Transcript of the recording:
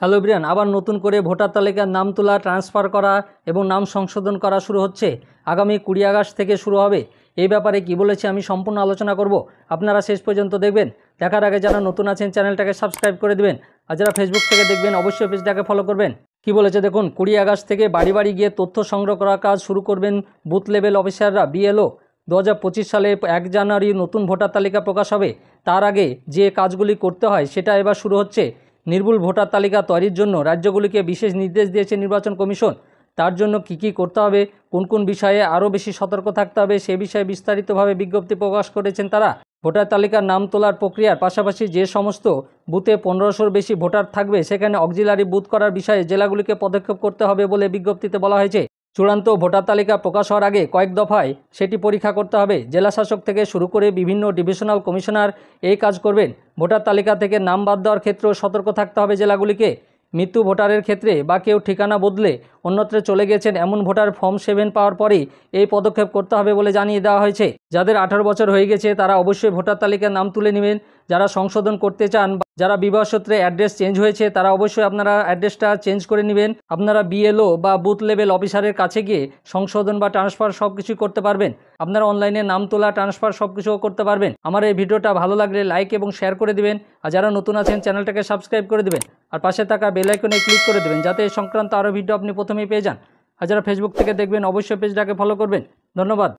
Hello Brian, আবার নতুন করে ভোটার তালিকার নাম তোলা, ট্রান্সফার করা এবং নাম সংশোধন করা শুরু হচ্ছে। আগামী 20 আগস্ট থেকে শুরু হবে। এই ব্যাপারে কি বলেছে আমি সম্পূর্ণ আলোচনা করব, আপনারা শেষ পর্যন্ত দেখবেন। দেখার আগে যারা নতুন আছেন চ্যানেলটাকে সাবস্ক্রাইব করে দেবেন, আর যারা ফেসবুক থেকে দেখবেন অবশ্যই পেজটাকে ফলো করবেন। কি বলেছে দেখুন, 20 আগস্ট থেকে বাড়ি বাড়ি গিয়ে তথ্য সংগ্রহ করার কাজ শুরু করবেন বুথ লেভেল অফিসাররা, বিএলও। 2025 সালে 1 জানুয়ারি নতুন ভোটার তালিকা প্রকাশ হবে। তার আগে যে কাজগুলি করতে হয় সেটা এবার শুরু হচ্ছে। নির্ভুল ভোটার তালিকা তৈরির জন্য রাজ্যগুলিকে বিশেষ নির্দেশ দিয়েছে নির্বাচন কমিশন। তার জন্য কী করতে হবে, কোন কোন বিষয়ে আরও বেশি সতর্ক থাকতে হবে সে বিষয়ে বিস্তারিতভাবে বিজ্ঞপ্তি প্রকাশ করেছেন তারা। ভোটার তালিকার নাম তোলার প্রক্রিয়ার পাশাপাশি যে সমস্ত বুথে 1500-র বেশি ভোটার থাকবে সেখানে অক্সিলারি বুথ করার বিষয়ে জেলাগুলিকে পদক্ষেপ করতে হবে বলে বিজ্ঞপ্তিতে বলা হয়েছে। চূড়ান্ত ভোটার তালিকা প্রকাশ হওয়ার আগে কয়েক দফায় সেটি পরীক্ষা করতে হবে। জেলাশাসক থেকে শুরু করে বিভিন্ন ডিভিশনাল কমিশনার এই কাজ করবেন। ভোটার তালিকা থেকে নাম বাদ দেওয়ার ক্ষেত্রেও সতর্ক থাকতে হবে জেলাগুলিকে। মৃত্যু ভোটারের ক্ষেত্রে বা কেউ ঠিকানা বদলে অন্যত্র চলে গেছেন এমন ভোটার ফর্ম 7 পাওয়ার পরেই এই পদক্ষেপ করতে হবে বলে জানিয়ে দেওয়া হয়েছে। যাদের 18 বছর হয়ে গেছে তারা অবশ্যই ভোটার তালিকার নাম তুলে নেবেন। যারা সংশোধন করতে চান, যারা বিবাহসূত্রে অ্যাড্রেস চেঞ্জ হয়েছে তারা অবশ্যই আপনারা অ্যাড্রেসটা চেঞ্জ করে নেবেন। আপনারা বিএলও বা বুথ লেভেল অফিসারের কাছে গিয়ে সংশোধন বা ট্রান্সফার সব কিছুই করতে পারবেন। আপনারা অনলাইনে নাম তোলা, ট্রান্সফার সব কিছুও করতে পারবেন। আমার এই ভিডিওটা ভালো লাগলে লাইক এবং শেয়ার করে দিবেন, আর যারা নতুন আছেন চ্যানেলটাকে সাবস্ক্রাইব করে দেবেন, আর পাশে থাকা বেল আইকনে ক্লিক করে দেবেন যাতে এই সংক্রান্ত আরও ভিডিও আপনি প্রথমেই পেয়ে যান। আর যারা ফেসবুক থেকে দেখবেন অবশ্যই পেজটাকে ফলো করবেন। ধন্যবাদ।